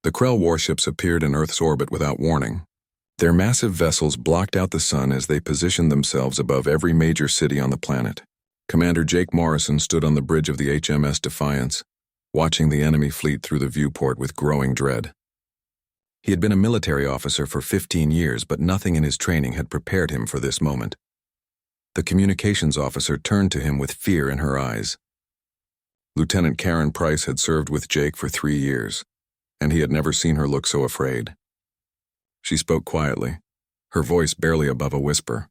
The Krell warships appeared in Earth's orbit without warning. Their massive vessels blocked out the sun as they positioned themselves above every major city on the planet. Commander Jake Morrison stood on the bridge of the HMS Defiance, watching the enemy fleet through the viewport with growing dread. He had been a military officer for 15 years, but nothing in his training had prepared him for this moment. The communications officer turned to him with fear in her eyes. Lieutenant Karen Price had served with Jake for 3 years, and he had never seen her look so afraid. She spoke quietly, her voice barely above a whisper.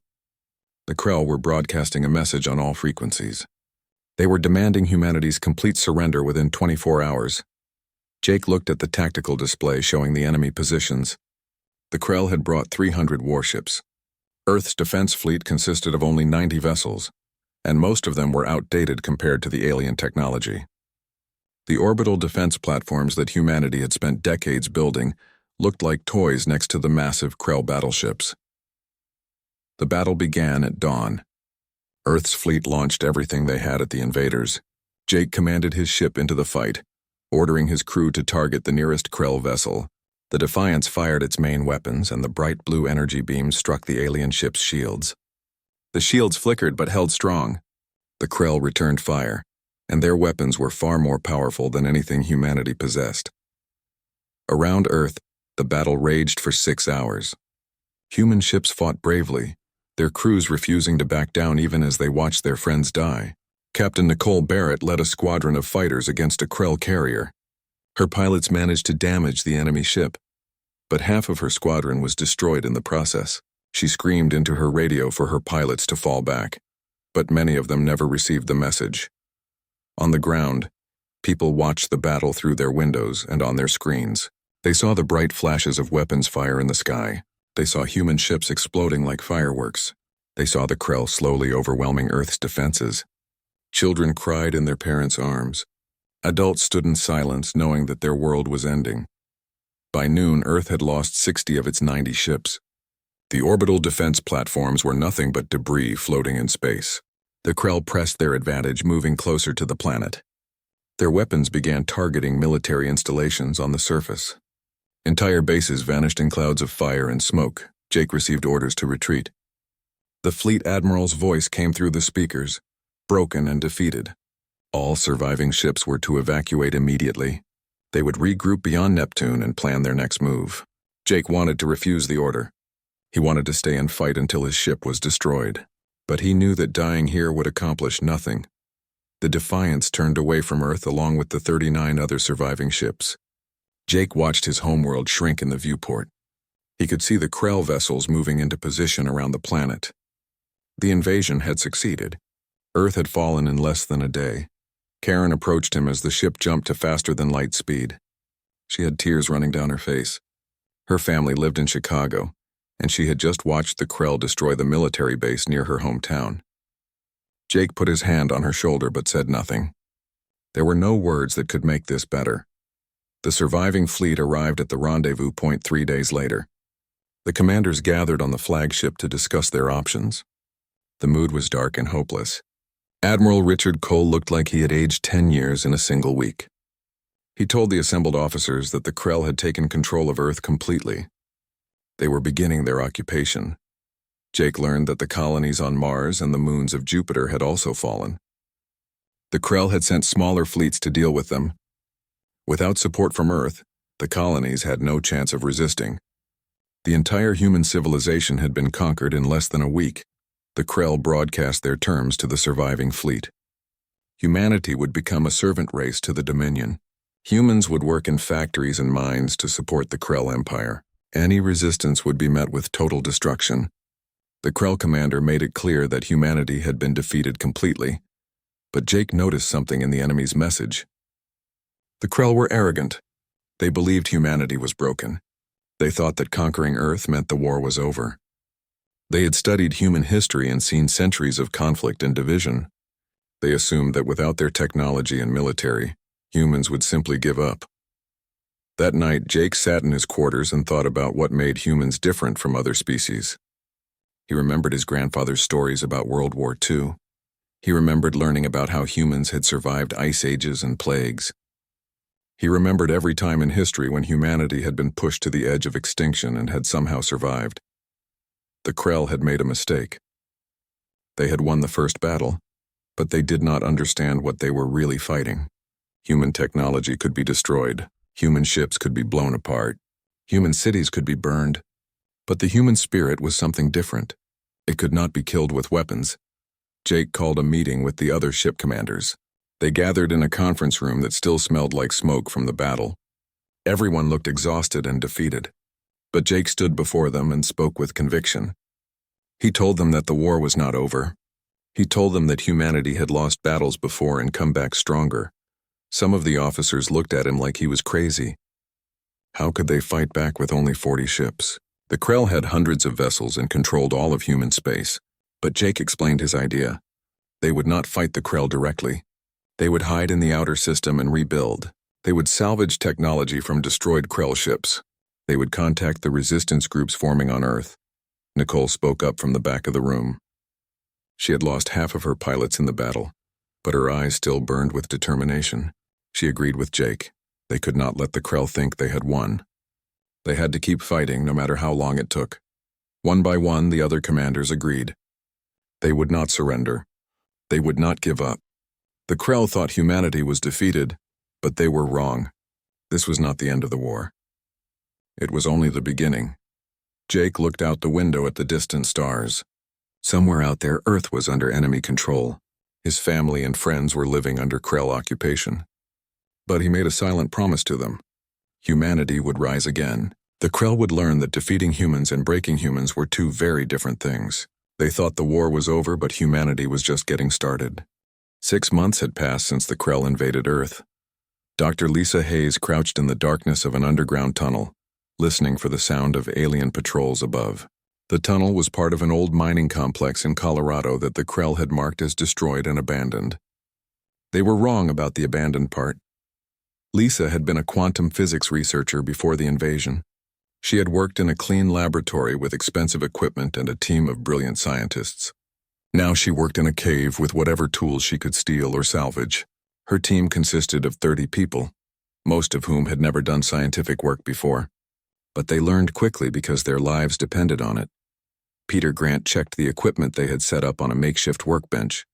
The Krell were broadcasting a message on all frequencies. They were demanding humanity's complete surrender within 24 hours. Jake looked at the tactical display showing the enemy positions. The Krell had brought 300 warships. Earth's defense fleet consisted of only 90 vessels, and most of them were outdated compared to the alien technology. The orbital defense platforms that humanity had spent decades building looked like toys next to the massive Krell battleships. The battle began at dawn. Earth's fleet launched everything they had at the invaders. Jake commanded his ship into the fight, ordering his crew to target the nearest Krell vessel. The Defiance fired its main weapons, and the bright blue energy beams struck the alien ship's shields. The shields flickered but held strong. The Krell returned fire, and their weapons were far more powerful than anything humanity possessed. Around Earth, the battle raged for 6 hours. Human ships fought bravely, their crews refusing to back down even as they watched their friends die. Captain Nicole Barrett led a squadron of fighters against a Krell carrier. Her pilots managed to damage the enemy ship, but half of her squadron was destroyed in the process. She screamed into her radio for her pilots to fall back, but many of them never received the message. On the ground, people watched the battle through their windows and on their screens. They saw the bright flashes of weapons fire in the sky. They saw human ships exploding like fireworks. They saw the Krell slowly overwhelming Earth's defenses. Children cried in their parents' arms. Adults stood in silence, knowing that their world was ending. By noon, Earth had lost 60 of its 90 ships. The orbital defense platforms were nothing but debris floating in space. The Krell pressed their advantage, moving closer to the planet. Their weapons began targeting military installations on the surface. Entire bases vanished in clouds of fire and smoke. Jake received orders to retreat. The fleet admiral's voice came through the speakers, broken and defeated. All surviving ships were to evacuate immediately. They would regroup beyond Neptune and plan their next move. Jake wanted to refuse the order. He wanted to stay and fight until his ship was destroyed. But he knew that dying here would accomplish nothing. The Defiance turned away from Earth along with the 39 other surviving ships. Jake watched his homeworld shrink in the viewport. He could see the Krell vessels moving into position around the planet. The invasion had succeeded. Earth had fallen in less than a day. Karen approached him as the ship jumped to faster than light speed. She had tears running down her face. Her family lived in Chicago, and she had just watched the Krell destroy the military base near her hometown. Jake put his hand on her shoulder but said nothing. There were no words that could make this better. The surviving fleet arrived at the rendezvous point 3 days later. The commanders gathered on the flagship to discuss their options. The mood was dark and hopeless. Admiral Richard Cole looked like he had aged 10 years in a single week. He told the assembled officers that the Krell had taken control of Earth completely. They were beginning their occupation. Jake learned that the colonies on Mars and the moons of Jupiter had also fallen. The Krell had sent smaller fleets to deal with them. Without support from Earth, the colonies had no chance of resisting. The entire human civilization had been conquered in less than a week. The Krell broadcast their terms to the surviving fleet. Humanity would become a servant race to the Dominion. Humans would work in factories and mines to support the Krell Empire. Any resistance would be met with total destruction. The Krell commander made it clear that humanity had been defeated completely, but Jake noticed something in the enemy's message. The Krell were arrogant. They believed humanity was broken. They thought that conquering Earth meant the war was over. They had studied human history and seen centuries of conflict and division. They assumed that without their technology and military, humans would simply give up. That night, Jake sat in his quarters and thought about what made humans different from other species. He remembered his grandfather's stories about World War II. He remembered learning about how humans had survived ice ages and plagues. He remembered every time in history when humanity had been pushed to the edge of extinction and had somehow survived. The Krell had made a mistake. They had won the first battle, but they did not understand what they were really fighting. Human technology could be destroyed, human ships could be blown apart, human cities could be burned, but the human spirit was something different. It could not be killed with weapons. Jake called a meeting with the other ship commanders. They gathered in a conference room that still smelled like smoke from the battle. Everyone looked exhausted and defeated, but Jake stood before them and spoke with conviction. He told them that the war was not over. He told them that humanity had lost battles before and come back stronger. Some of the officers looked at him like he was crazy. How could they fight back with only 40 ships? The Krell had hundreds of vessels and controlled all of human space, but Jake explained his idea. They would not fight the Krell directly. They would hide in the outer system and rebuild. They would salvage technology from destroyed Krell ships. They would contact the resistance groups forming on Earth. Nicole spoke up from the back of the room. She had lost half of her pilots in the battle, but her eyes still burned with determination. She agreed with Jake. They could not let the Krell think they had won. They had to keep fighting no matter how long it took. One by one, the other commanders agreed. They would not surrender. They would not give up. The Krell thought humanity was defeated, but they were wrong. This was not the end of the war. It was only the beginning. Jake looked out the window at the distant stars. Somewhere out there, Earth was under enemy control. His family and friends were living under Krell occupation. But he made a silent promise to them. Humanity would rise again. The Krell would learn that defeating humans and breaking humans were two very different things. They thought the war was over, but humanity was just getting started. 6 months had passed since the Krell invaded Earth. Dr. Lisa Hayes crouched in the darkness of an underground tunnel, listening for the sound of alien patrols above. The tunnel was part of an old mining complex in Colorado that the Krell had marked as destroyed and abandoned. They were wrong about the abandoned part. Lisa had been a quantum physics researcher before the invasion. She had worked in a clean laboratory with expensive equipment and a team of brilliant scientists. Now she worked in a cave with whatever tools she could steal or salvage. Her team consisted of 30 people, most of whom had never done scientific work before. But they learned quickly because their lives depended on it. Peter Grant checked the equipment they had set up on a makeshift workbench.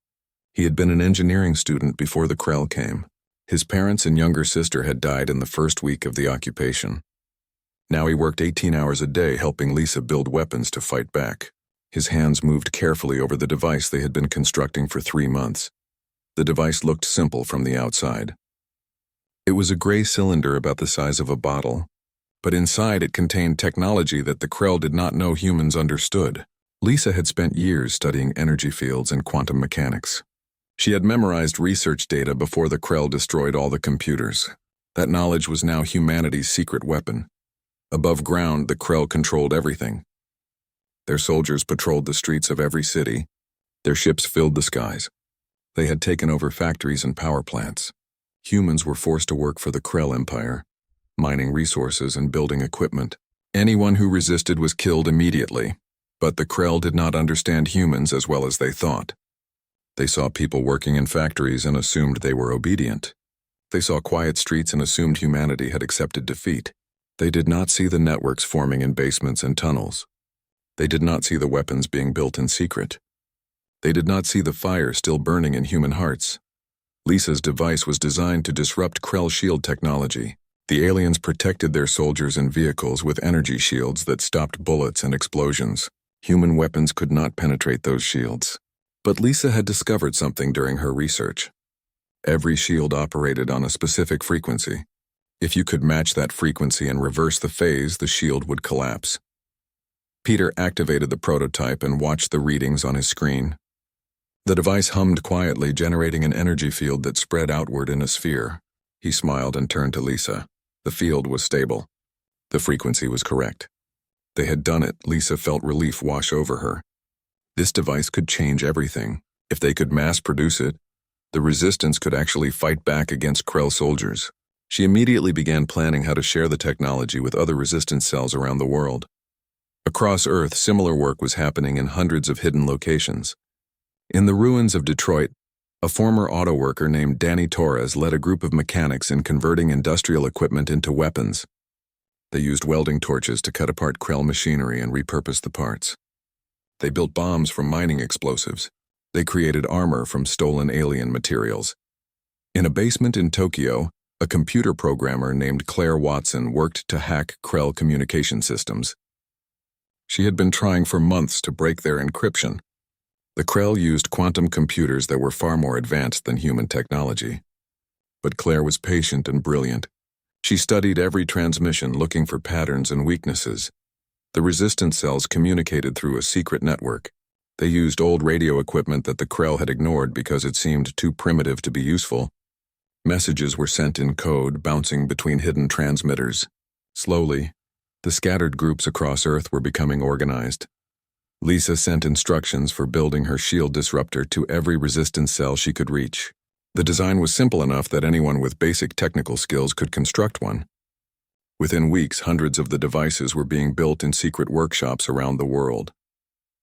He had been an engineering student before the Krell came. His parents and younger sister had died in the first week of the occupation. Now he worked 18 hours a day helping Lisa build weapons to fight back. His hands moved carefully over the device they had been constructing for 3 months. The device looked simple from the outside. It was a gray cylinder about the size of a bottle, but inside it contained technology that the Krell did not know humans understood. Lisa had spent years studying energy fields and quantum mechanics. She had memorized research data before the Krell destroyed all the computers. That knowledge was now humanity's secret weapon. Above ground, the Krell controlled everything. Their soldiers patrolled the streets of every city. Their ships filled the skies. They had taken over factories and power plants. Humans were forced to work for the Krell Empire, mining resources and building equipment. Anyone who resisted was killed immediately, but the Krell did not understand humans as well as they thought. They saw people working in factories and assumed they were obedient. They saw quiet streets and assumed humanity had accepted defeat. They did not see the networks forming in basements and tunnels. They did not see the weapons being built in secret. They did not see the fire still burning in human hearts. Lisa's device was designed to disrupt Krell shield technology. The aliens protected their soldiers and vehicles with energy shields that stopped bullets and explosions. Human weapons could not penetrate those shields. But Lisa had discovered something during her research. Every shield operated on a specific frequency. If you could match that frequency and reverse the phase, the shield would collapse. Peter activated the prototype and watched the readings on his screen. The device hummed quietly, generating an energy field that spread outward in a sphere. He smiled and turned to Lisa. The field was stable. The frequency was correct. They had done it. Lisa felt relief wash over her. This device could change everything. If they could mass-produce it, the resistance could actually fight back against Krell soldiers. She immediately began planning how to share the technology with other resistance cells around the world. Across Earth, similar work was happening in hundreds of hidden locations. In the ruins of Detroit, A former auto worker named Danny Torres led a group of mechanics in converting industrial equipment into weapons. They used welding torches to cut apart Krell machinery and repurpose the parts. They built bombs from mining explosives. They created armor from stolen alien materials. In a basement in Tokyo, a computer programmer named Claire Watson worked to hack Krell communication systems. She had been trying for months to break their encryption. The Krell used quantum computers that were far more advanced than human technology. But Claire was patient and brilliant. She studied every transmission looking for patterns and weaknesses. The resistance cells communicated through a secret network. They used old radio equipment that the Krell had ignored because it seemed too primitive to be useful. Messages were sent in code, bouncing between hidden transmitters. Slowly, the scattered groups across Earth were becoming organized. Lisa sent instructions for building her shield disruptor to every resistance cell she could reach. The design was simple enough that anyone with basic technical skills could construct one. Within weeks, hundreds of the devices were being built in secret workshops around the world.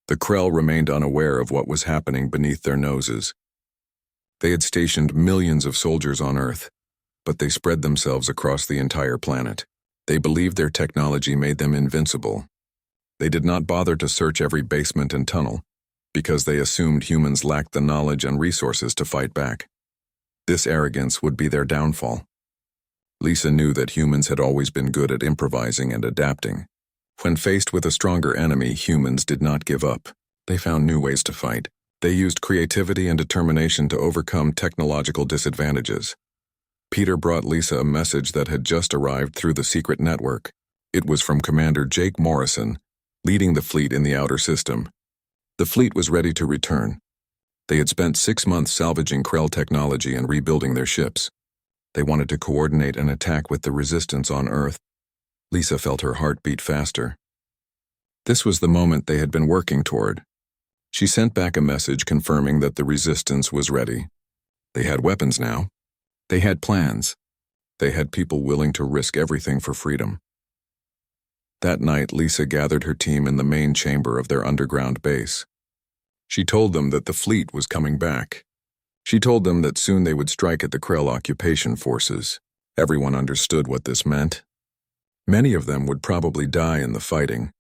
The Krell remained unaware of what was happening beneath their noses. They had stationed millions of soldiers on Earth, but they spread themselves across the entire planet. They believed their technology made them invincible. They did not bother to search every basement and tunnel, because they assumed humans lacked the knowledge and resources to fight back. This arrogance would be their downfall. Lisa knew that humans had always been good at improvising and adapting. When faced with a stronger enemy, humans did not give up. They found new ways to fight. They used creativity and determination to overcome technological disadvantages. Peter brought Lisa a message that had just arrived through the secret network. It was from Commander Jake Morrison, leading the fleet in the outer system. The fleet was ready to return. They had spent 6 months salvaging Krell technology and rebuilding their ships. They wanted to coordinate an attack with the resistance on Earth. Lisa felt her heart beat faster. This was the moment they had been working toward. She sent back a message confirming that the resistance was ready. They had weapons now. They had plans. They had people willing to risk everything for freedom. That night, Lisa gathered her team in the main chamber of their underground base. She told them that the fleet was coming back. She told them that soon they would strike at the Krell occupation forces. Everyone understood what this meant. Many of them would probably die in the fighting,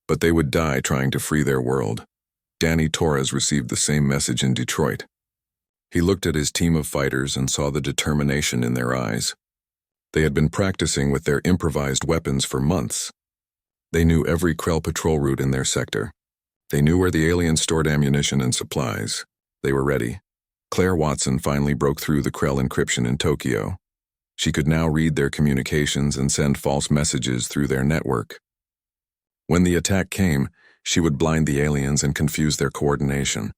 but they would die trying to free their world. Danny Torres received the same message in Detroit. He looked at his team of fighters and saw the determination in their eyes. They had been practicing with their improvised weapons for months. They knew every Krell patrol route in their sector. They knew where the aliens stored ammunition and supplies. They were ready. Claire Watson finally broke through the Krell encryption in Tokyo. She could now read their communications and send false messages through their network. When the attack came, she would blind the aliens and confuse their coordination.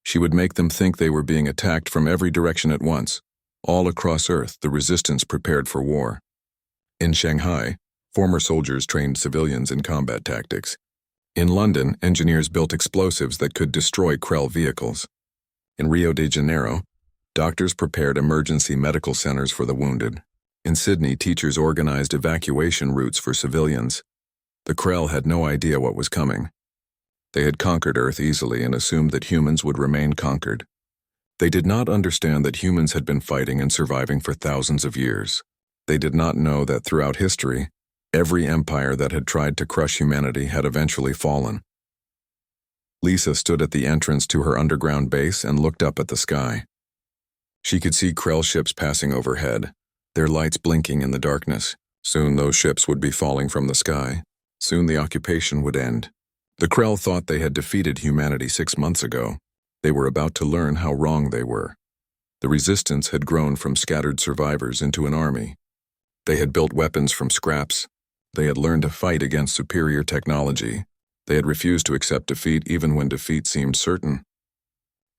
She would make them think they were being attacked from every direction at once. All across Earth, the resistance prepared for war. In Shanghai, former soldiers trained civilians in combat tactics. In London, engineers built explosives that could destroy Krell vehicles. In Rio de Janeiro, doctors prepared emergency medical centers for the wounded. In Sydney, teachers organized evacuation routes for civilians. The Krell had no idea what was coming. They had conquered Earth easily and assumed that humans would remain conquered. They did not understand that humans had been fighting and surviving for thousands of years. They did not know that throughout history, every empire that had tried to crush humanity had eventually fallen. Lisa stood at the entrance to her underground base and looked up at the sky. She could see Krell ships passing overhead, their lights blinking in the darkness. Soon those ships would be falling from the sky. Soon the occupation would end. The Krell thought they had defeated humanity 6 months ago. They were about to learn how wrong they were. The resistance had grown from scattered survivors into an army. They had built weapons from scraps. They had learned to fight against superior technology. They had refused to accept defeat even when defeat seemed certain.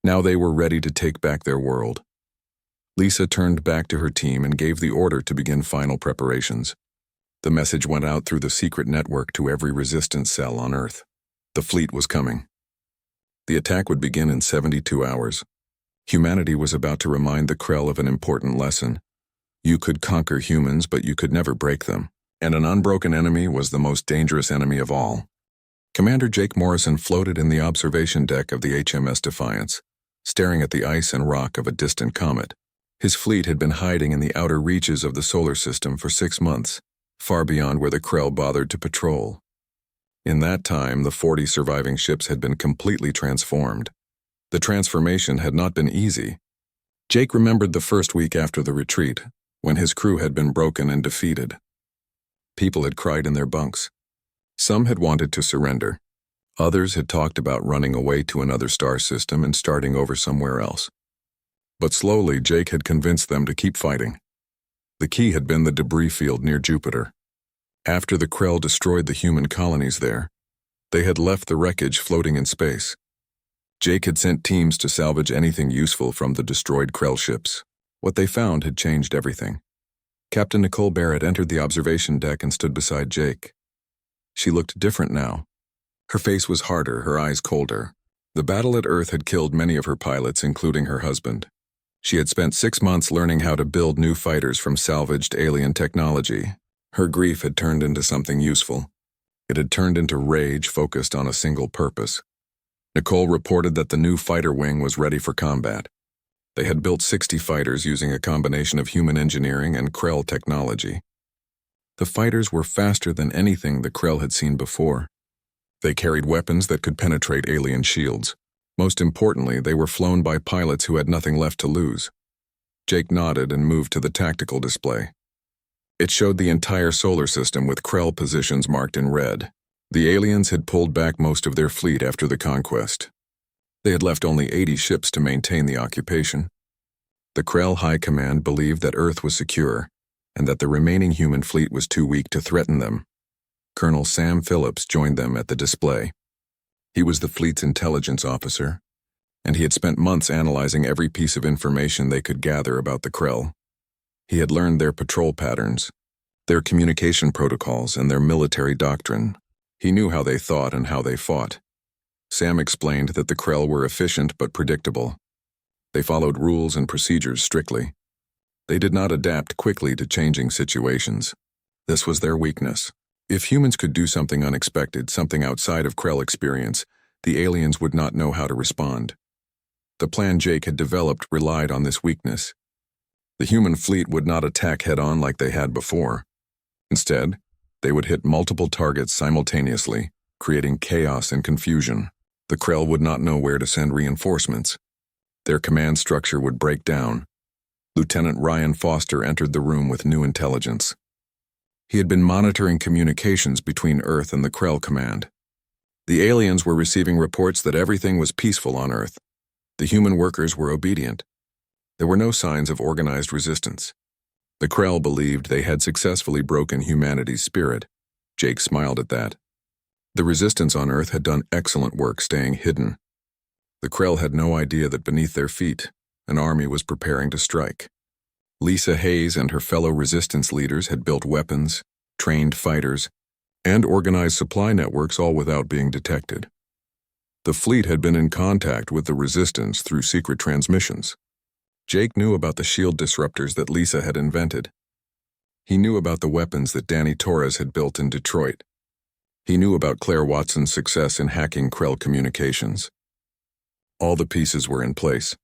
Now they were ready to take back their world. Lisa turned back to her team and gave the order to begin final preparations. The message went out through the secret network to every resistance cell on Earth. The fleet was coming. The attack would begin in 72 hours. Humanity was about to remind the Krell of an important lesson. You could conquer humans, but you could never break them. And an unbroken enemy was the most dangerous enemy of all. Commander Jake Morrison floated in the observation deck of the HMS Defiance. staring at the ice and rock of a distant comet. His fleet had been hiding in the outer reaches of the solar system for 6 months, far beyond where the Krell bothered to patrol. In that time, the 40 surviving ships had been completely transformed. The transformation had not been easy. Jake remembered the first week after the retreat, when his crew had been broken and defeated. People had cried in their bunks. Some had wanted to surrender. Others had talked about running away to another star system and starting over somewhere else. But slowly, Jake had convinced them to keep fighting. The key had been the debris field near Jupiter. After the Krell destroyed the human colonies there, they had left the wreckage floating in space. Jake had sent teams to salvage anything useful from the destroyed Krell ships. What they found had changed everything. Captain Nicole Barrett entered the observation deck and stood beside Jake. She looked different now. Her face was harder, her eyes colder. The battle at Earth had killed many of her pilots, including her husband. She had spent 6 months learning how to build new fighters from salvaged alien technology. Her grief had turned into something useful. It had turned into rage focused on a single purpose. Nicole reported that the new fighter wing was ready for combat. They had built 60 fighters using a combination of human engineering and Krell technology. The fighters were faster than anything the Krell had seen before. They carried weapons that could penetrate alien shields. Most importantly, they were flown by pilots who had nothing left to lose. Jake nodded and moved to the tactical display. It showed the entire solar system with Krell positions marked in red. The aliens had pulled back most of their fleet after the conquest. They had left only 80 ships to maintain the occupation. The Krell High Command believed that Earth was secure, and that the remaining human fleet was too weak to threaten them. Colonel Sam Phillips joined them at the display. He was the fleet's intelligence officer, and he had spent months analyzing every piece of information they could gather about the Krell. He had learned their patrol patterns, their communication protocols, and their military doctrine. He knew how they thought and how they fought. Sam explained that the Krell were efficient but predictable. They followed rules and procedures strictly. They did not adapt quickly to changing situations. This was their weakness. If humans could do something unexpected, something outside of Krell experience, the aliens would not know how to respond. The plan Jake had developed relied on this weakness. The human fleet would not attack head-on like they had before. Instead, they would hit multiple targets simultaneously, creating chaos and confusion. The Krell would not know where to send reinforcements. Their command structure would break down. Lieutenant Ryan Foster entered the room with new intelligence. He had been monitoring communications between Earth and the Krell command. The aliens were receiving reports that everything was peaceful on Earth. The human workers were obedient. There were no signs of organized resistance. The Krell believed they had successfully broken humanity's spirit. Jake smiled at that. The resistance on Earth had done excellent work staying hidden. The Krell had no idea that beneath their feet, an army was preparing to strike. Lisa Hayes and her fellow resistance leaders had built weapons, trained fighters, and organized supply networks all without being detected. The fleet had been in contact with the resistance through secret transmissions. Jake knew about the shield disruptors that Lisa had invented. He knew about the weapons that Danny Torres had built in Detroit. He knew about Claire Watson's success in hacking Krell communications. All the pieces were in place.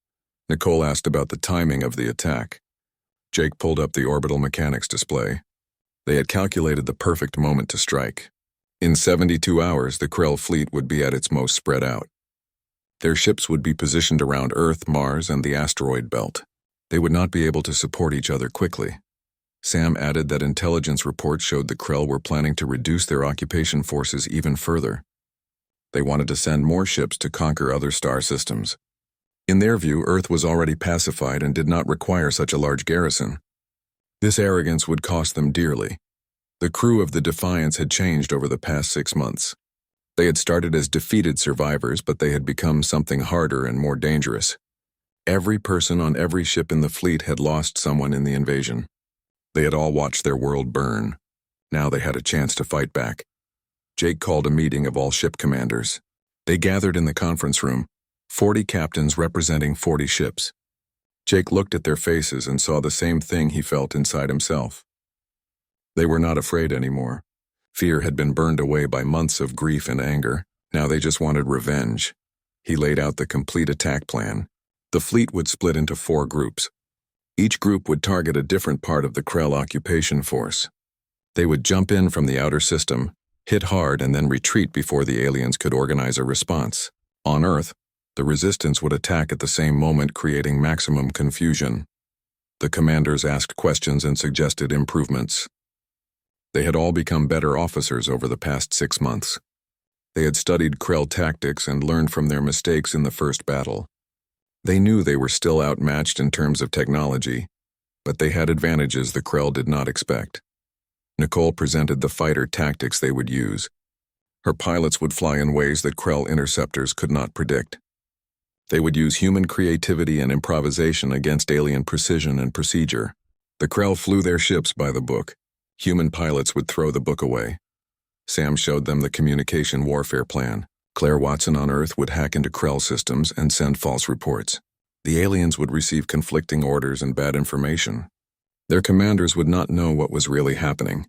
Nicole asked about the timing of the attack. Jake pulled up the orbital mechanics display. They had calculated the perfect moment to strike. In 72 hours, the Krell fleet would be at its most spread out. Their ships would be positioned around Earth, Mars, and the asteroid belt. They would not be able to support each other quickly. Sam added that intelligence reports showed the Krell were planning to reduce their occupation forces even further. They wanted to send more ships to conquer other star systems. In their view, Earth was already pacified and did not require such a large garrison. This arrogance would cost them dearly. The crew of the Defiance had changed over the past 6 months. They had started as defeated survivors, but they had become something harder and more dangerous. Every person on every ship in the fleet had lost someone in the invasion. They had all watched their world burn. Now they had a chance to fight back. Jake called a meeting of all ship commanders. They gathered in the conference room, 40 captains representing 40 ships. Jake looked at their faces and saw the same thing he felt inside himself. They were not afraid anymore. Fear had been burned away by months of grief and anger. Now they just wanted revenge. He laid out the complete attack plan. The fleet would split into 4 groups. Each group would target a different part of the Krell occupation force. They would jump in from the outer system, hit hard, and then retreat before the aliens could organize a response. On Earth, the resistance would attack at the same moment, creating maximum confusion. The commanders asked questions and suggested improvements. They had all become better officers over the past 6 months. They had studied Krell tactics and learned from their mistakes in the first battle. They knew they were still outmatched in terms of technology, but they had advantages the Krell did not expect. Nicole presented the fighter tactics they would use. Her pilots would fly in ways that Krell interceptors could not predict. They would use human creativity and improvisation against alien precision and procedure. The Krell flew their ships by the book. Human pilots would throw the book away. Sam showed them the communication warfare plan. Claire Watson on Earth would hack into Krell systems and send false reports. The aliens would receive conflicting orders and bad information. Their commanders would not know what was really happening.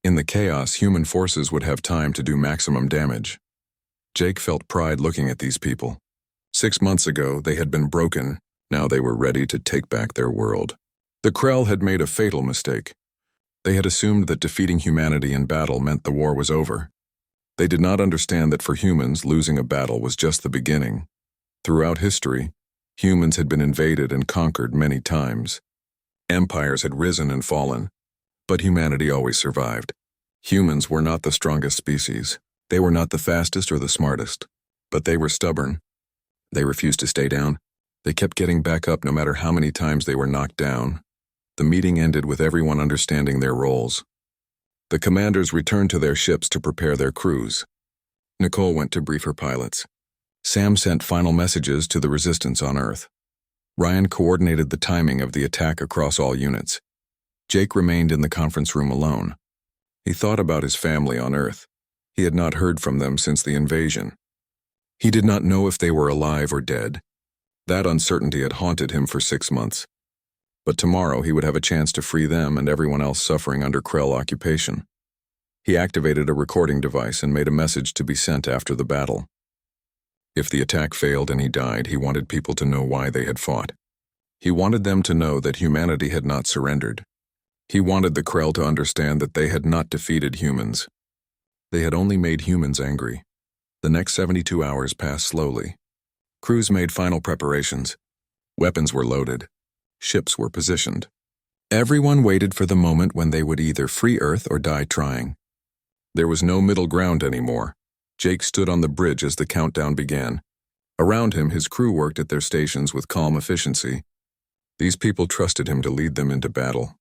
In the chaos, human forces would have time to do maximum damage. Jake felt pride looking at these people. 6 months ago, they had been broken. Now they were ready to take back their world. The Krell had made a fatal mistake. They had assumed that defeating humanity in battle meant the war was over. They did not understand that for humans, losing a battle was just the beginning. Throughout history, humans had been invaded and conquered many times. Empires had risen and fallen, but humanity always survived. Humans were not the strongest species. They were not the fastest or the smartest, but they were stubborn. They refused to stay down. They kept getting back up no matter how many times they were knocked down. The meeting ended with everyone understanding their roles. The commanders returned to their ships to prepare their crews. Nicole went to brief her pilots. Sam sent final messages to the resistance on Earth. Ryan coordinated the timing of the attack across all units. Jake remained in the conference room alone. He thought about his family on Earth. He had not heard from them since the invasion. He did not know if they were alive or dead. That uncertainty had haunted him for 6 months. But tomorrow he would have a chance to free them and everyone else suffering under Krell occupation. He activated a recording device and made a message to be sent after the battle. If the attack failed and he died, he wanted people to know why they had fought. He wanted them to know that humanity had not surrendered. He wanted the Krell to understand that they had not defeated humans. They had only made humans angry. The next 72 hours passed slowly. Crews made final preparations. Weapons were loaded. Ships were positioned. Everyone waited for the moment when they would either free Earth or die trying. There was no middle ground anymore. Jake stood on the bridge as the countdown began. Around him, his crew worked at their stations with calm efficiency. These people trusted him to lead them into battle.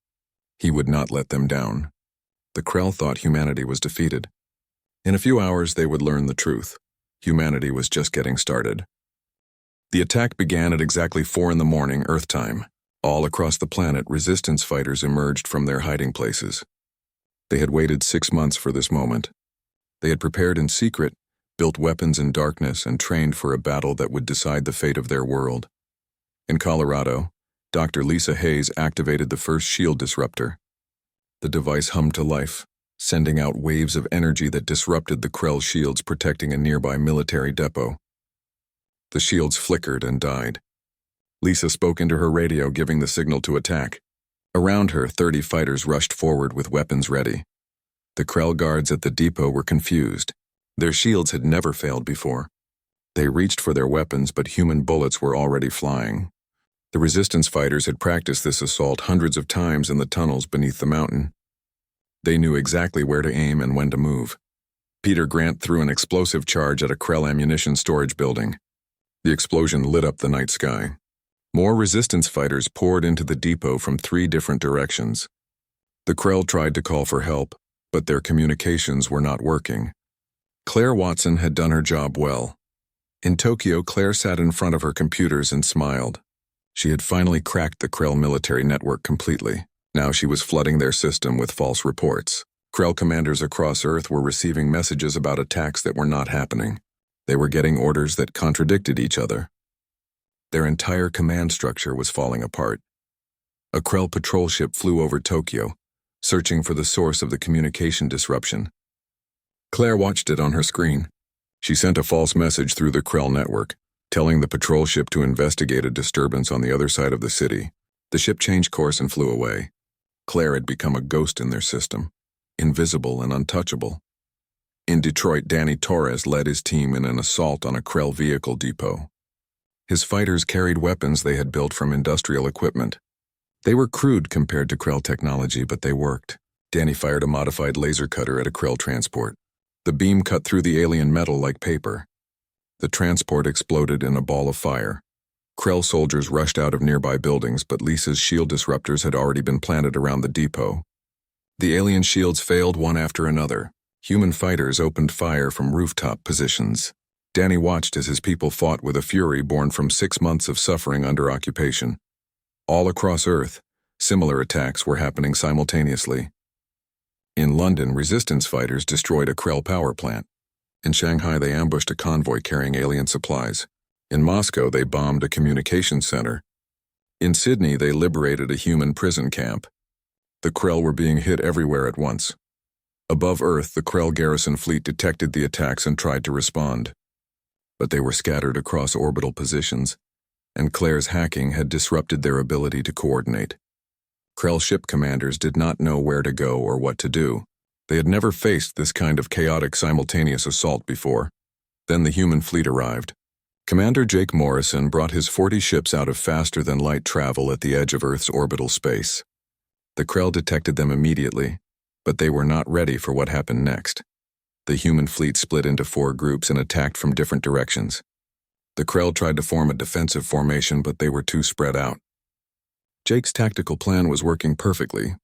He would not let them down. The Krell thought humanity was defeated. In a few hours, they would learn the truth. Humanity was just getting started. The attack began at exactly 4 in the morning, Earth time. All across the planet, resistance fighters emerged from their hiding places. They had waited 6 months for this moment. They had prepared in secret, built weapons in darkness, and trained for a battle that would decide the fate of their world. In Colorado, Dr. Lisa Hayes activated the first shield disruptor. The device hummed to life, sending out waves of energy that disrupted the Krell shields protecting a nearby military depot. The shields flickered and died. Lisa spoke into her radio, giving the signal to attack. Around her, 30 fighters rushed forward with weapons ready. The Krell guards at the depot were confused. Their shields had never failed before. They reached for their weapons, but human bullets were already flying. The resistance fighters had practiced this assault hundreds of times in the tunnels beneath the mountain. They knew exactly where to aim and when to move. Peter Grant threw an explosive charge at a Krell ammunition storage building. The explosion lit up the night sky. More resistance fighters poured into the depot from 3 different directions. The Krell tried to call for help, but their communications were not working. Claire Watson had done her job well. In Tokyo, Claire sat in front of her computers and smiled. She had finally cracked the Krell military network completely. Now she was flooding their system with false reports. Krell commanders across Earth were receiving messages about attacks that were not happening. They were getting orders that contradicted each other. Their entire command structure was falling apart. A Krell patrol ship flew over Tokyo, searching for the source of the communication disruption. Claire watched it on her screen. She sent a false message through the Krell network, telling the patrol ship to investigate a disturbance on the other side of the city. The ship changed course and flew away. Claire had become a ghost in their system, invisible and untouchable. In Detroit, Danny Torres led his team in an assault on a Krell vehicle depot. His fighters carried weapons they had built from industrial equipment. They were crude compared to Krell technology, but they worked. Danny fired a modified laser cutter at a Krell transport. The beam cut through the alien metal like paper. The transport exploded in a ball of fire. Krell soldiers rushed out of nearby buildings, but Lisa's shield disruptors had already been planted around the depot. The alien shields failed one after another. Human fighters opened fire from rooftop positions. Danny watched as his people fought with a fury born from 6 months of suffering under occupation. All across Earth, similar attacks were happening simultaneously. In London, resistance fighters destroyed a Krell power plant. In Shanghai, they ambushed a convoy carrying alien supplies. In Moscow, they bombed a communications center. In Sydney, they liberated a human prison camp. The Krell were being hit everywhere at once. Above Earth, the Krell garrison fleet detected the attacks and tried to respond. But they were scattered across orbital positions, and Claire's hacking had disrupted their ability to coordinate. Krell ship commanders did not know where to go or what to do. They had never faced this kind of chaotic simultaneous assault before. Then the human fleet arrived. Commander Jake Morrison brought his 40 ships out of faster-than-light travel at the edge of Earth's orbital space. The Krell detected them immediately, but they were not ready for what happened next. The human fleet split into 4 groups and attacked from different directions. The Krell tried to form a defensive formation, but they were too spread out. Jake's tactical plan was working perfectly.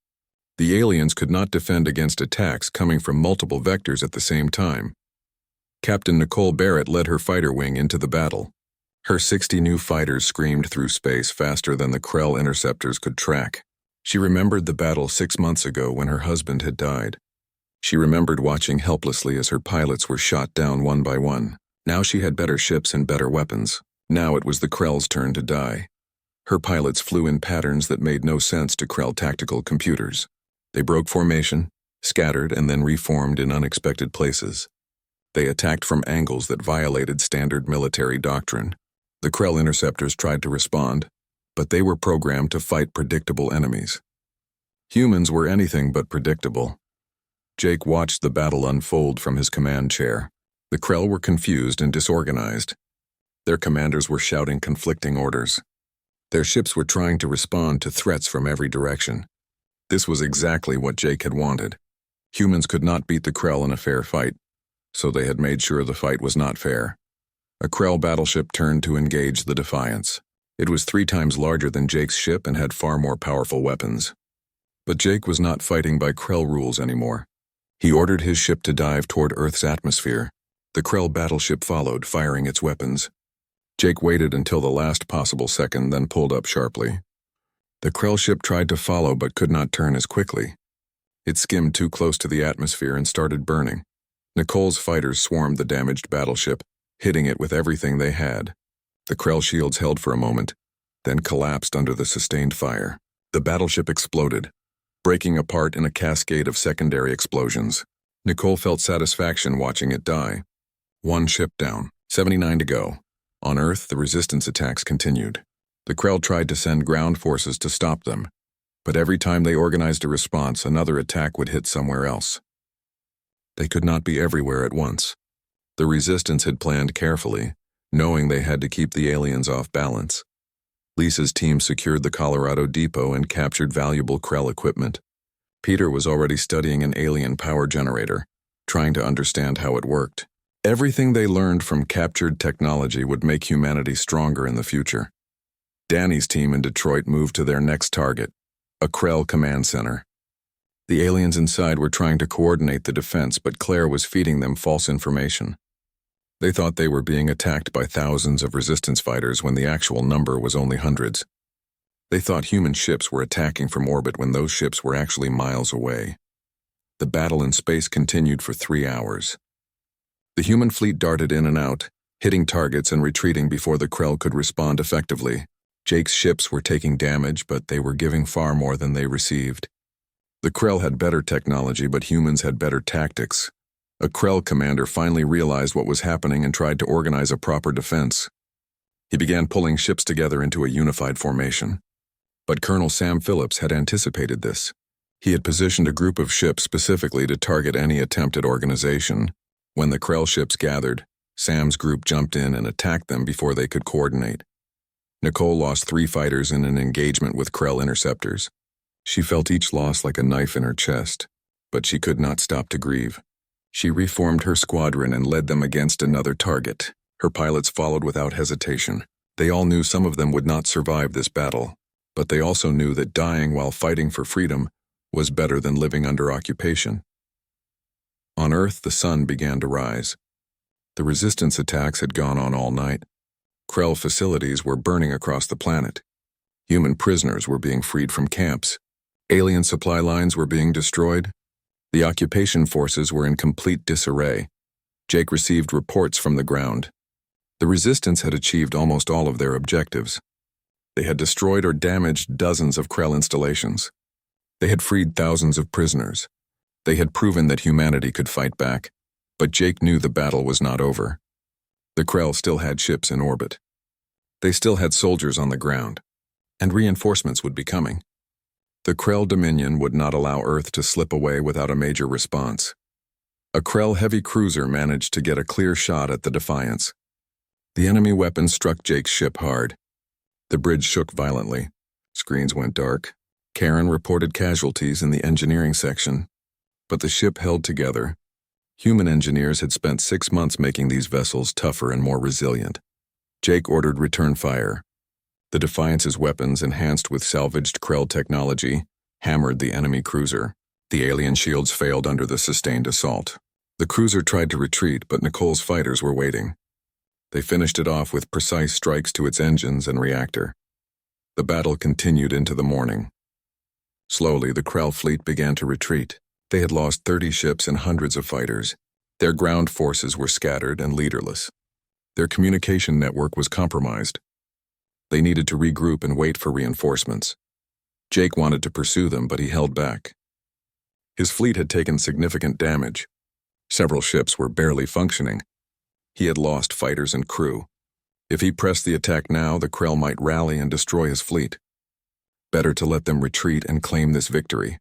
The aliens could not defend against attacks coming from multiple vectors at the same time. Captain Nicole Barrett led her fighter wing into the battle. Her 60 new fighters screamed through space faster than the Krell interceptors could track. She remembered the battle 6 months ago when her husband had died. She remembered watching helplessly as her pilots were shot down one by one. Now she had better ships and better weapons. Now it was the Krell's turn to die. Her pilots flew in patterns that made no sense to Krell tactical computers. They broke formation, scattered, and then reformed in unexpected places. They attacked from angles that violated standard military doctrine. The Krell interceptors tried to respond, but they were programmed to fight predictable enemies. Humans were anything but predictable. Jake watched the battle unfold from his command chair. The Krell were confused and disorganized. Their commanders were shouting conflicting orders. Their ships were trying to respond to threats from every direction. This was exactly what Jake had wanted. Humans could not beat the Krell in a fair fight, so they had made sure the fight was not fair. A Krell battleship turned to engage the Defiance. It was 3 times larger than Jake's ship and had far more powerful weapons. But Jake was not fighting by Krell rules anymore. He ordered his ship to dive toward Earth's atmosphere. The Krell battleship followed, firing its weapons. Jake waited until the last possible second, then pulled up sharply. The Krell ship tried to follow but could not turn as quickly. It skimmed too close to the atmosphere and started burning. Nicole's fighters swarmed the damaged battleship, hitting it with everything they had. The Krell shields held for a moment, then collapsed under the sustained fire. The battleship exploded, breaking apart in a cascade of secondary explosions. Nicole felt satisfaction watching it die. 1 ship down, 79 to go. On Earth, the resistance attacks continued. The Krell tried to send ground forces to stop them, but every time they organized a response, another attack would hit somewhere else. They could not be everywhere at once. The resistance had planned carefully, knowing they had to keep the aliens off balance. Lisa's team secured the Colorado depot and captured valuable Krell equipment. Peter was already studying an alien power generator, trying to understand how it worked. Everything they learned from captured technology would make humanity stronger in the future. Danny's team in Detroit moved to their next target, a Krell command center. The aliens inside were trying to coordinate the defense, but Claire was feeding them false information. They thought they were being attacked by thousands of resistance fighters when the actual number was only hundreds. They thought human ships were attacking from orbit when those ships were actually miles away. The battle in space continued for 3 hours. The human fleet darted in and out, hitting targets and retreating before the Krell could respond effectively. Jake's ships were taking damage, but they were giving far more than they received. The Krell had better technology, but humans had better tactics. A Krell commander finally realized what was happening and tried to organize a proper defense. He began pulling ships together into a unified formation. But Colonel Sam Phillips had anticipated this. He had positioned a group of ships specifically to target any attempt at organization. When the Krell ships gathered, Sam's group jumped in and attacked them before they could coordinate. Nicole lost 3 fighters in an engagement with Krell interceptors. She felt each loss like a knife in her chest, but she could not stop to grieve. She reformed her squadron and led them against another target. Her pilots followed without hesitation. They all knew some of them would not survive this battle, but they also knew that dying while fighting for freedom was better than living under occupation. On Earth, the sun began to rise. The resistance attacks had gone on all night. Krell facilities were burning across the planet. Human prisoners were being freed from camps. Alien supply lines were being destroyed. The occupation forces were in complete disarray. Jake received reports from the ground. The resistance had achieved almost all of their objectives. They had destroyed or damaged dozens of Krell installations. They had freed thousands of prisoners. They had proven that humanity could fight back, but Jake knew the battle was not over. The Krell still had ships in orbit. They still had soldiers on the ground, and reinforcements would be coming. The Krell Dominion would not allow Earth to slip away without a major response. A Krell heavy cruiser managed to get a clear shot at the Defiance. The enemy weapon struck Jake's ship hard. The bridge shook violently. Screens went dark. Karen reported casualties in the engineering section, but the ship held together. Human engineers had spent 6 months making these vessels tougher and more resilient. Jake ordered return fire. The Defiance's weapons, enhanced with salvaged Krell technology, hammered the enemy cruiser. The alien shields failed under the sustained assault. The cruiser tried to retreat, but Nicole's fighters were waiting. They finished it off with precise strikes to its engines and reactor. The battle continued into the morning. Slowly, the Krell fleet began to retreat. They had lost 30 ships and hundreds of fighters. Their ground forces were scattered and leaderless. Their communication network was compromised. They needed to regroup and wait for reinforcements. Jake wanted to pursue them, but he held back. His fleet had taken significant damage. Several ships were barely functioning. He had lost fighters and crew. If he pressed the attack now, the Krell might rally and destroy his fleet. Better to let them retreat and claim this victory.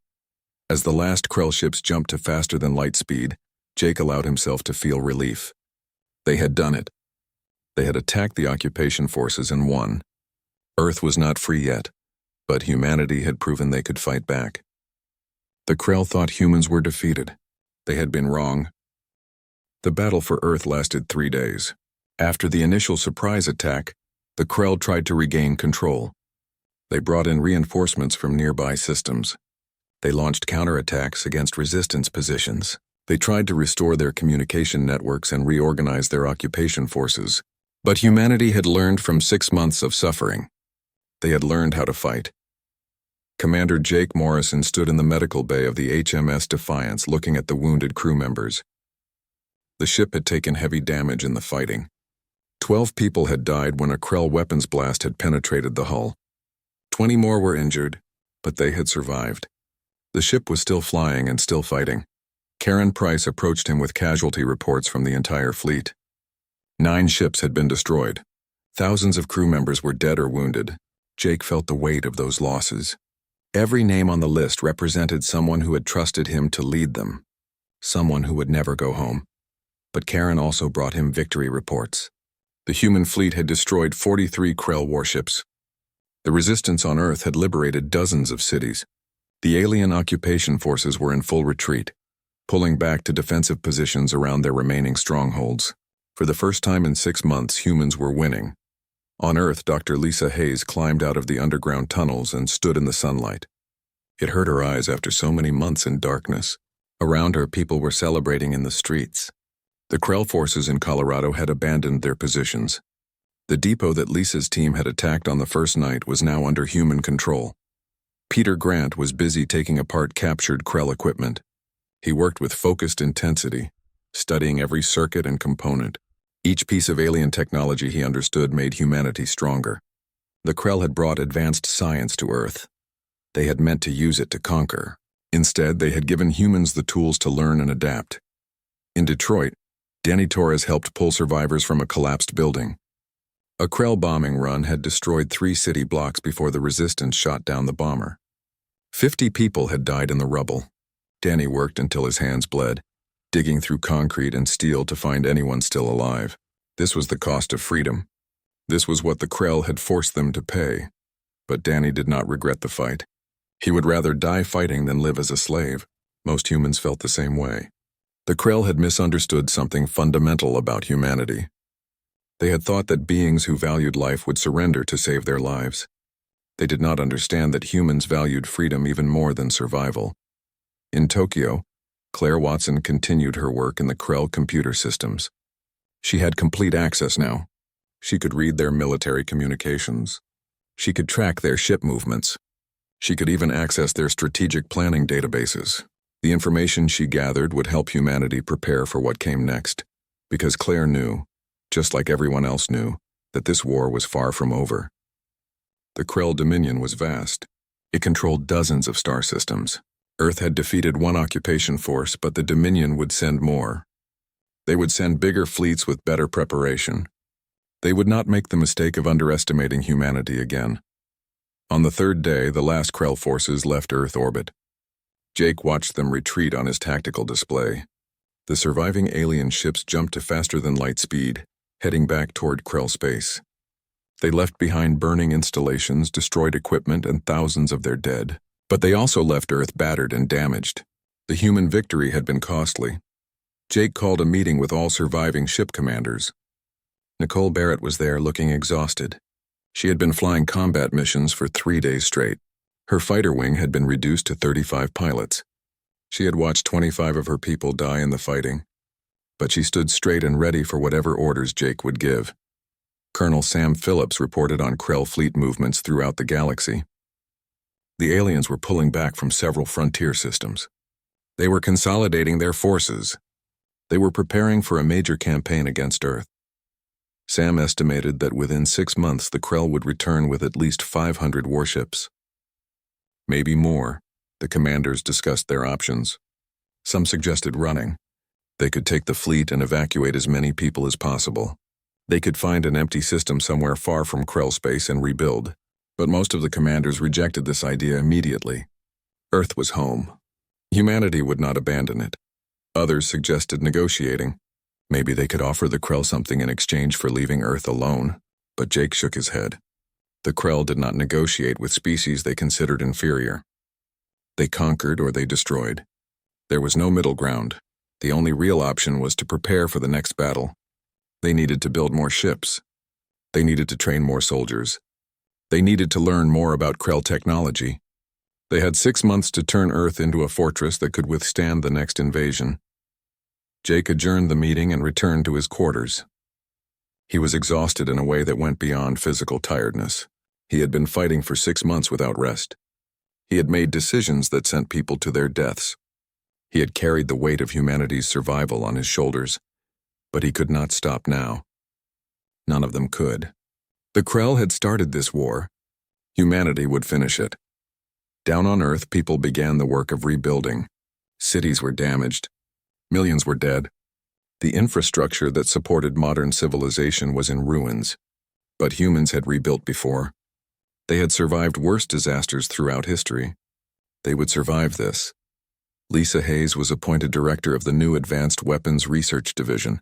As the last Krell ships jumped to faster than light speed, Jake allowed himself to feel relief. They had done it. They had attacked the occupation forces and won. Earth was not free yet, but humanity had proven they could fight back. The Krell thought humans were defeated. They had been wrong. The battle for Earth lasted 3 days. After the initial surprise attack, the Krell tried to regain control. They brought in reinforcements from nearby systems. They launched counterattacks against resistance positions. They tried to restore their communication networks and reorganize their occupation forces. But humanity had learned from 6 months of suffering. They had learned how to fight. Commander Jake Morrison stood in the medical bay of the HMS Defiance looking at the wounded crew members. The ship had taken heavy damage in the fighting. 12 people had died when a Krell weapons blast had penetrated the hull. 20 more were injured, but they had survived. The ship was still flying and still fighting. Karen Price approached him with casualty reports from the entire fleet. 9 ships had been destroyed. Thousands of crew members were dead or wounded. Jake felt the weight of those losses. Every name on the list represented someone who had trusted him to lead them. Someone who would never go home. But Karen also brought him victory reports. The human fleet had destroyed 43 Krell warships. The resistance on Earth had liberated dozens of cities. The alien occupation forces were in full retreat, pulling back to defensive positions around their remaining strongholds. For the first time in 6 months, humans were winning. On Earth, Dr. Lisa Hayes climbed out of the underground tunnels and stood in the sunlight. It hurt her eyes after so many months in darkness. Around her, people were celebrating in the streets. The Krell forces in Colorado had abandoned their positions. The depot that Lisa's team had attacked on the first night was now under human control. Peter Grant was busy taking apart captured Krell equipment. He worked with focused intensity, studying every circuit and component. Each piece of alien technology he understood made humanity stronger. The Krell had brought advanced science to Earth. They had meant to use it to conquer. Instead, they had given humans the tools to learn and adapt. In Detroit, Danny Torres helped pull survivors from a collapsed building. A Krell bombing run had destroyed 3 city blocks before the resistance shot down the bomber. 50 people had died in the rubble. Danny worked until his hands bled, digging through concrete and steel to find anyone still alive. This was the cost of freedom. This was what the Krell had forced them to pay. But Danny did not regret the fight. He would rather die fighting than live as a slave. Most humans felt the same way. The Krell had misunderstood something fundamental about humanity. They had thought that beings who valued life would surrender to save their lives. They did not understand that humans valued freedom even more than survival. In Tokyo, Claire Watson continued her work in the Krell computer systems. She had complete access now. She could read their military communications. She could track their ship movements. She could even access their strategic planning databases. The information she gathered would help humanity prepare for what came next, because Claire knew, just like everyone else knew, that this war was far from over. The Krell Dominion was vast. It controlled dozens of star systems. Earth had defeated one occupation force, but the Dominion would send more. They would send bigger fleets with better preparation. They would not make the mistake of underestimating humanity again. On the 3rd day, the last Krell forces left Earth orbit. Jake watched them retreat on his tactical display. The surviving alien ships jumped to faster-than-light speed, heading back toward Krell space. They left behind burning installations, destroyed equipment, and thousands of their dead. But they also left Earth battered and damaged. The human victory had been costly. Jake called a meeting with all surviving ship commanders. Nicole Barrett was there, looking exhausted. She had been flying combat missions for 3 days straight. Her fighter wing had been reduced to 35 pilots. She had watched 25 of her people die in the fighting, but she stood straight and ready for whatever orders Jake would give. Colonel Sam Phillips reported on Krell fleet movements throughout the galaxy. The aliens were pulling back from several frontier systems. They were consolidating their forces. They were preparing for a major campaign against Earth. Sam estimated that within 6 months the Krell would return with at least 500 warships. Maybe more. The commanders discussed their options. Some suggested running. They could take the fleet and evacuate as many people as possible. They could find an empty system somewhere far from Krell space and rebuild. But most of the commanders rejected this idea immediately. Earth was home. Humanity would not abandon it. Others suggested negotiating. Maybe they could offer the Krell something in exchange for leaving Earth alone, but Jake shook his head. The Krell did not negotiate with species they considered inferior. They conquered or they destroyed. There was no middle ground. The only real option was to prepare for the next battle. They needed to build more ships. They needed to train more soldiers. They needed to learn more about Krell technology. They had 6 months to turn Earth into a fortress that could withstand the next invasion. Jake adjourned the meeting and returned to his quarters. He was exhausted in a way that went beyond physical tiredness. He had been fighting for 6 months without rest. He had made decisions that sent people to their deaths. He had carried the weight of humanity's survival on his shoulders, but he could not stop now. None of them could. The Krell had started this war. Humanity would finish it. Down on Earth, people began the work of rebuilding. Cities were damaged. Millions were dead. The infrastructure that supported modern civilization was in ruins, but humans had rebuilt before. They had survived worse disasters throughout history. They would survive this. Lisa Hayes was appointed director of the new Advanced Weapons Research Division.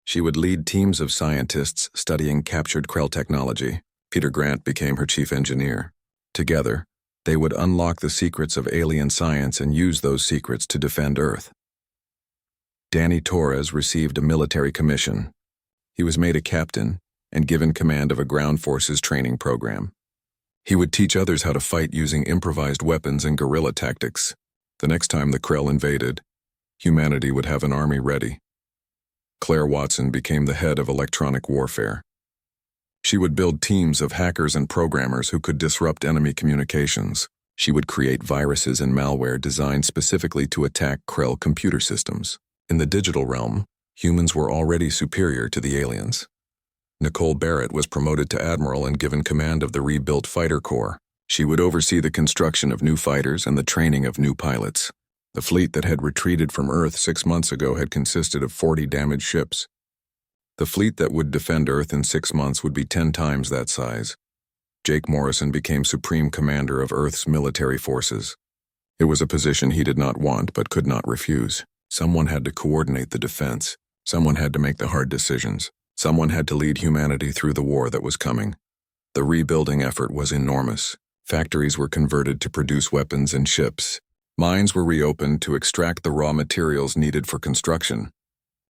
She would lead teams of scientists studying captured Krell technology. Peter Grant became her chief engineer. Together, they would unlock the secrets of alien science and use those secrets to defend Earth. Danny Torres received a military commission. He was made a captain and given command of a ground forces training program. He would teach others how to fight using improvised weapons and guerrilla tactics. The next time the Krell invaded, humanity would have an army ready. Claire Watson became the head of electronic warfare. She would build teams of hackers and programmers who could disrupt enemy communications. She would create viruses and malware designed specifically to attack Krell computer systems. In the digital realm, humans were already superior to the aliens. Nicole Barrett was promoted to admiral and given command of the rebuilt fighter corps. She would oversee the construction of new fighters and the training of new pilots. The fleet that had retreated from Earth 6 months ago had consisted of 40 damaged ships. The fleet that would defend Earth in 6 months would be 10 times that size. Jake Morrison became Supreme Commander of Earth's military forces. It was a position he did not want but could not refuse. Someone had to coordinate the defense. Someone had to make the hard decisions. Someone had to lead humanity through the war that was coming. The rebuilding effort was enormous. Factories were converted to produce weapons and ships. Mines were reopened to extract the raw materials needed for construction.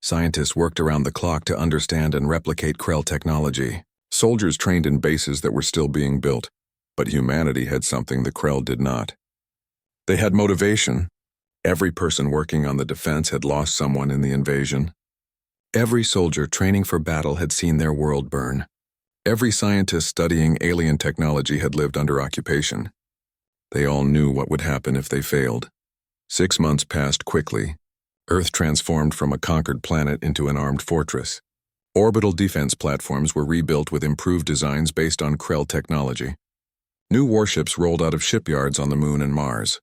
Scientists worked around the clock to understand and replicate Krell technology. Soldiers trained in bases that were still being built, but humanity had something the Krell did not. They had motivation. Every person working on the defense had lost someone in the invasion. Every soldier training for battle had seen their world burn. Every scientist studying alien technology had lived under occupation. They all knew what would happen if they failed. 6 months passed quickly. Earth transformed from a conquered planet into an armed fortress. Orbital defense platforms were rebuilt with improved designs based on Krell technology. New warships rolled out of shipyards on the Moon and Mars.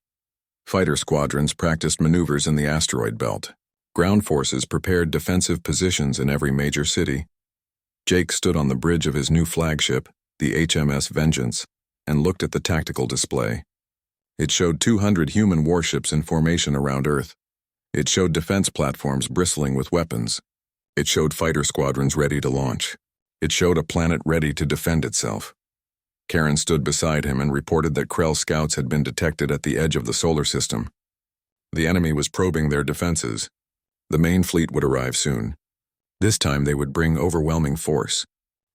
Fighter squadrons practiced maneuvers in the asteroid belt. Ground forces prepared defensive positions in every major city. Jake stood on the bridge of his new flagship, the HMS Vengeance, and looked at the tactical display. It showed 200 human warships in formation around Earth. It showed defense platforms bristling with weapons. It showed fighter squadrons ready to launch. It showed a planet ready to defend itself. Karen stood beside him and reported that Krell scouts had been detected at the edge of the solar system. The enemy was probing their defenses. The main fleet would arrive soon. This time they would bring overwhelming force.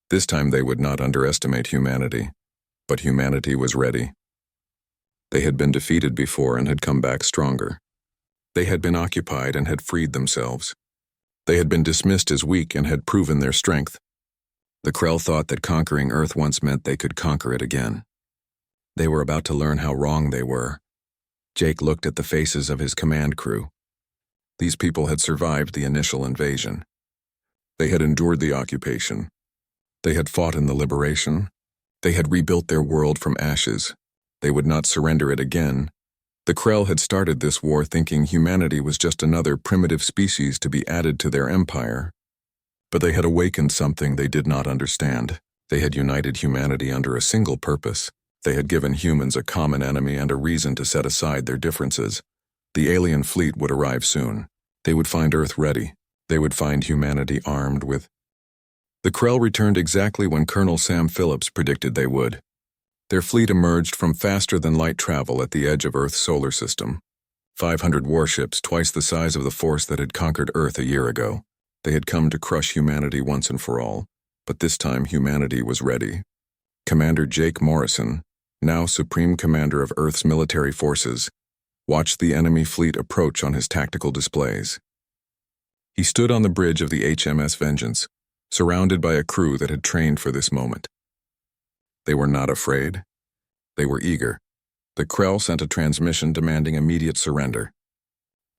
This time they would not underestimate humanity. But humanity was ready. They had been defeated before and had come back stronger. They had been occupied and had freed themselves. They had been dismissed as weak and had proven their strength. The Krell thought that conquering Earth once meant they could conquer it again. They were about to learn how wrong they were. Jake looked at the faces of his command crew. These people had survived the initial invasion. They had endured the occupation. They had fought in the liberation. They had rebuilt their world from ashes. They would not surrender it again. The Krell had started this war thinking humanity was just another primitive species to be added to their empire. But they had awakened something they did not understand. They had united humanity under a single purpose. They had given humans a common enemy and a reason to set aside their differences. The alien fleet would arrive soon. They would find Earth ready. They would find humanity armed with... The Krell returned exactly when Colonel Sam Phillips predicted they would. Their fleet emerged from faster-than-light travel at the edge of Earth's solar system. 500 warships, twice the size of the force that had conquered Earth a year ago. They had come to crush humanity once and for all, but this time humanity was ready. Commander Jake Morrison, now Supreme Commander of Earth's military forces, watched the enemy fleet approach on his tactical displays. He stood on the bridge of the HMS Vengeance, surrounded by a crew that had trained for this moment. They were not afraid. They were eager. The Krell sent a transmission demanding immediate surrender.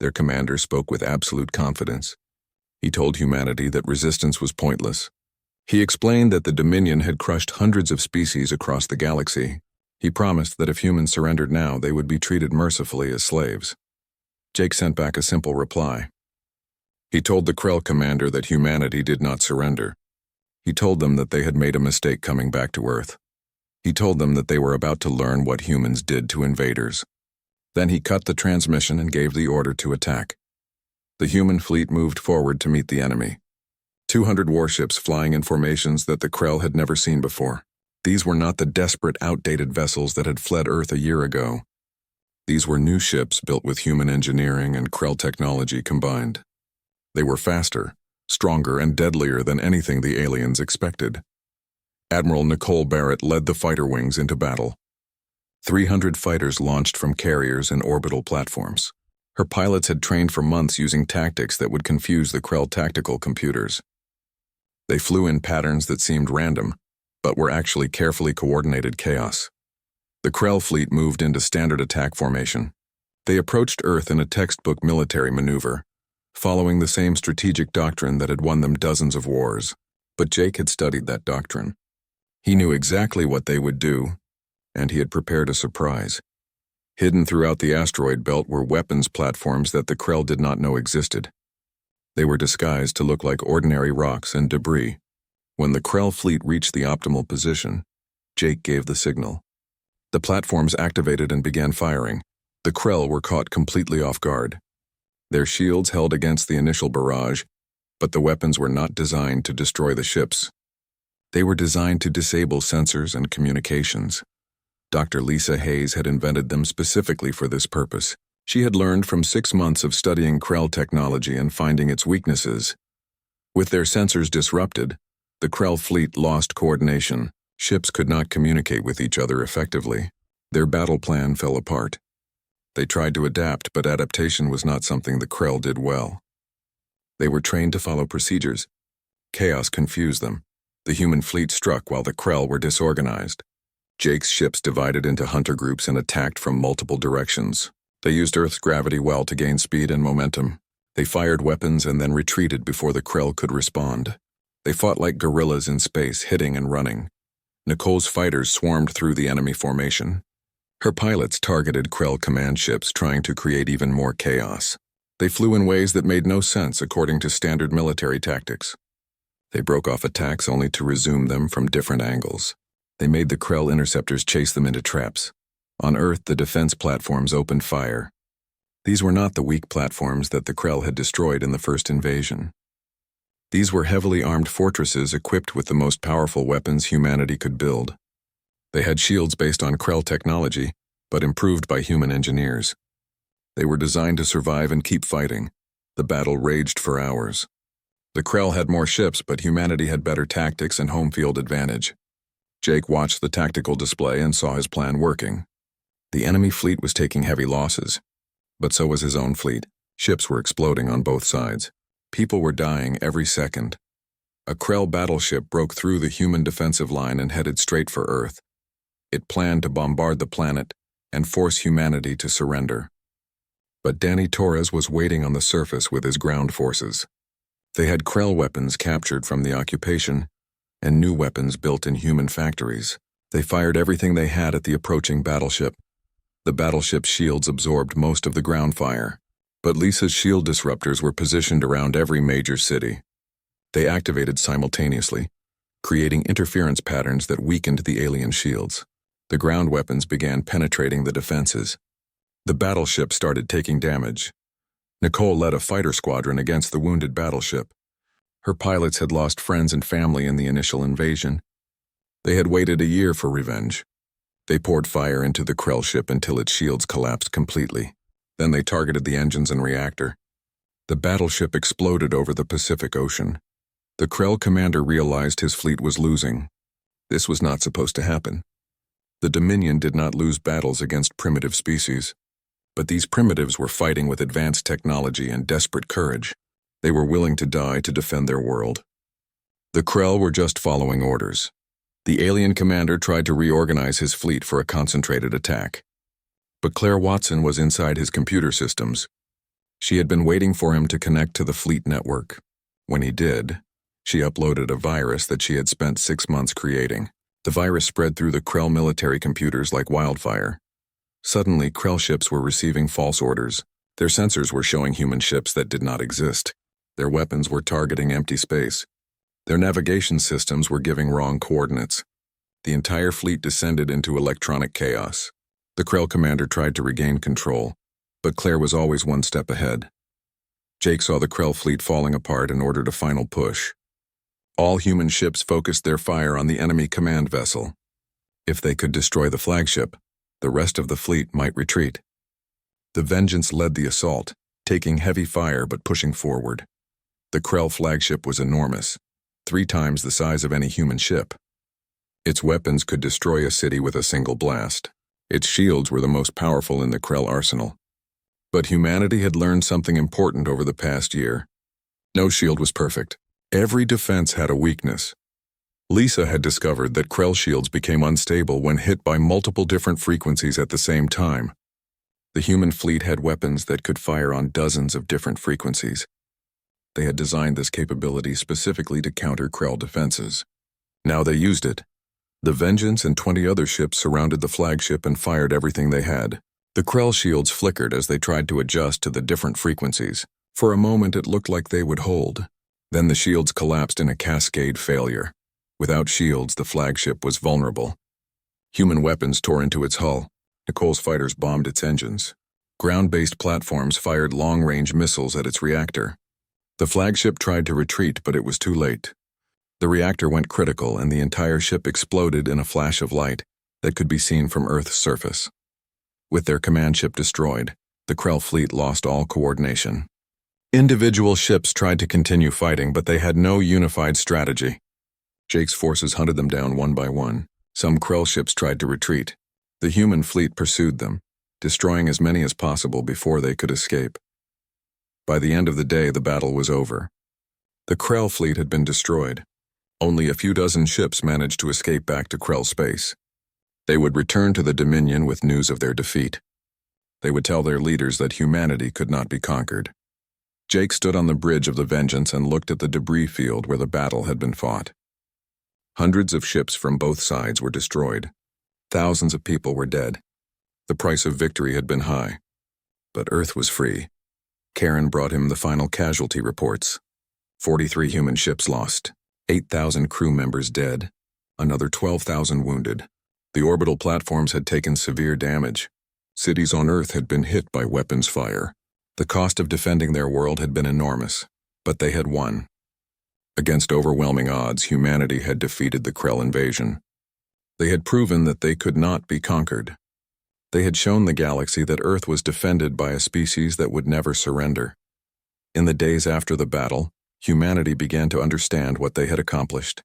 Their commander spoke with absolute confidence. He told humanity that resistance was pointless. He explained that the Dominion had crushed hundreds of species across the galaxy. He promised that if humans surrendered now, they would be treated mercifully as slaves. Jake sent back a simple reply. He told the Krell commander that humanity did not surrender. He told them that they had made a mistake coming back to Earth. He told them that they were about to learn what humans did to invaders. Then he cut the transmission and gave the order to attack. The human fleet moved forward to meet the enemy. 200 warships flying in formations that the Krell had never seen before. These were not the desperate, outdated vessels that had fled Earth a year ago. These were new ships built with human engineering and Krell technology combined. They were faster, stronger, and deadlier than anything the aliens expected. Admiral Nicole Barrett led the fighter wings into battle. 300 fighters launched from carriers and orbital platforms. Her pilots had trained for months using tactics that would confuse the Krell tactical computers. They flew in patterns that seemed random, but were actually carefully coordinated chaos. The Krell fleet moved into standard attack formation. They approached Earth in a textbook military maneuver, following the same strategic doctrine that had won them dozens of wars. But Jake had studied that doctrine. He knew exactly what they would do, and he had prepared a surprise. Hidden throughout the asteroid belt were weapons platforms that the Krell did not know existed. They were disguised to look like ordinary rocks and debris. When the Krell fleet reached the optimal position, Jake gave the signal. The platforms activated and began firing. The Krell were caught completely off guard. Their shields held against the initial barrage, but the weapons were not designed to destroy the ships. They were designed to disable sensors and communications. Dr. Lisa Hayes had invented them specifically for this purpose. She had learned from 6 months of studying Krell technology and finding its weaknesses. With their sensors disrupted, the Krell fleet lost coordination. Ships could not communicate with each other effectively. Their battle plan fell apart. They tried to adapt, but adaptation was not something the Krell did well. They were trained to follow procedures. Chaos confused them. The human fleet struck while the Krell were disorganized. Jake's ships divided into hunter groups and attacked from multiple directions. They used Earth's gravity well to gain speed and momentum. They fired weapons and then retreated before the Krell could respond. They fought like guerrillas in space, hitting and running. Nicole's fighters swarmed through the enemy formation. Her pilots targeted Krell command ships, trying to create even more chaos. They flew in ways that made no sense according to standard military tactics. They broke off attacks only to resume them from different angles. They made the Krell interceptors chase them into traps. On Earth, the defense platforms opened fire. These were not the weak platforms that the Krell had destroyed in the first invasion. These were heavily armed fortresses equipped with the most powerful weapons humanity could build. They had shields based on Krell technology, but improved by human engineers. They were designed to survive and keep fighting. The battle raged for hours. The Krell had more ships, but humanity had better tactics and home field advantage. Jake watched the tactical display and saw his plan working. The enemy fleet was taking heavy losses, but so was his own fleet. Ships were exploding on both sides. People were dying every second. A Krell battleship broke through the human defensive line and headed straight for Earth. It planned to bombard the planet and force humanity to surrender. But Danny Torres was waiting on the surface with his ground forces. They had Krell weapons captured from the occupation and new weapons built in human factories. They fired everything they had at the approaching battleship. The battleship's shields absorbed most of the ground fire, but Lisa's shield disruptors were positioned around every major city. They activated simultaneously, creating interference patterns that weakened the alien shields. The ground weapons began penetrating the defenses. The battleship started taking damage. Nicole led a fighter squadron against the wounded battleship. Her pilots had lost friends and family in the initial invasion. They had waited a year for revenge. They poured fire into the Krell ship until its shields collapsed completely. Then they targeted the engines and reactor. The battleship exploded over the Pacific Ocean. The Krell commander realized his fleet was losing. This was not supposed to happen. The Dominion did not lose battles against primitive species. But these primitives were fighting with advanced technology and desperate courage. They were willing to die to defend their world. The Krell were just following orders. The alien commander tried to reorganize his fleet for a concentrated attack. But Claire Watson was inside his computer systems. She had been waiting for him to connect to the fleet network. When he did, she uploaded a virus that she had spent 6 months creating. The virus spread through the Krell military computers like wildfire. Suddenly, Krell ships were receiving false orders. Their sensors were showing human ships that did not exist. Their weapons were targeting empty space. Their navigation systems were giving wrong coordinates. The entire fleet descended into electronic chaos. The Krell commander tried to regain control, but Claire was always one step ahead. Jake saw the Krell fleet falling apart and ordered a final push. All human ships focused their fire on the enemy command vessel. If they could destroy the flagship, the rest of the fleet might retreat. The Vengeance led the assault, taking heavy fire but pushing forward. The Krell flagship was enormous, 3 times the size of any human ship. Its weapons could destroy a city with a single blast. Its shields were the most powerful in the Krell arsenal. But humanity had learned something important over the past year. No shield was perfect. Every defense had a weakness. Lisa had discovered that Krell shields became unstable when hit by multiple different frequencies at the same time. The human fleet had weapons that could fire on dozens of different frequencies. They had designed this capability specifically to counter Krell defenses. Now they used it. The Vengeance and 20 other ships surrounded the flagship and fired everything they had. The Krell shields flickered as they tried to adjust to the different frequencies. For a moment it looked like they would hold. Then the shields collapsed in a cascade failure. Without shields, the flagship was vulnerable. Human weapons tore into its hull. Nicole's fighters bombed its engines. Ground-based platforms fired long-range missiles at its reactor. The flagship tried to retreat, but it was too late. The reactor went critical, and the entire ship exploded in a flash of light that could be seen from Earth's surface. With their command ship destroyed, the Krell fleet lost all coordination. Individual ships tried to continue fighting, but they had no unified strategy. Jake's forces hunted them down one by one. Some Krell ships tried to retreat. The human fleet pursued them, destroying as many as possible before they could escape. By the end of the day, the battle was over. The Krell fleet had been destroyed. Only a few dozen ships managed to escape back to Krell space. They would return to the Dominion with news of their defeat. They would tell their leaders that humanity could not be conquered. Jake stood on the bridge of the Vengeance and looked at the debris field where the battle had been fought. Hundreds of ships from both sides were destroyed. Thousands of people were dead. The price of victory had been high. But Earth was free. Karen brought him the final casualty reports. 43 human ships lost, 8,000 crew members dead, another 12,000 wounded. The orbital platforms had taken severe damage. Cities on Earth had been hit by weapons fire. The cost of defending their world had been enormous, but they had won. Against overwhelming odds, humanity had defeated the Krell invasion. They had proven that they could not be conquered. They had shown the galaxy that Earth was defended by a species that would never surrender. In the days after the battle, humanity began to understand what they had accomplished.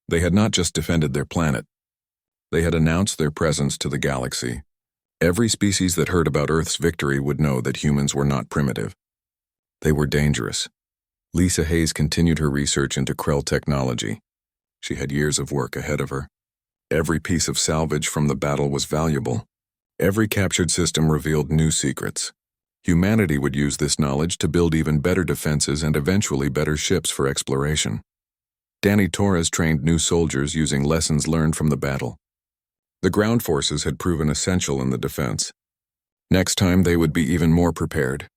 They had not just defended their planet. They had announced their presence to the galaxy. Every species that heard about Earth's victory would know that humans were not primitive. They were dangerous. Lisa Hayes continued her research into Krell technology. She had years of work ahead of her. Every piece of salvage from the battle was valuable. Every captured system revealed new secrets. Humanity would use this knowledge to build even better defenses and eventually better ships for exploration. Danny Torres trained new soldiers using lessons learned from the battle. The ground forces had proven essential in the defense. Next time they would be even more prepared.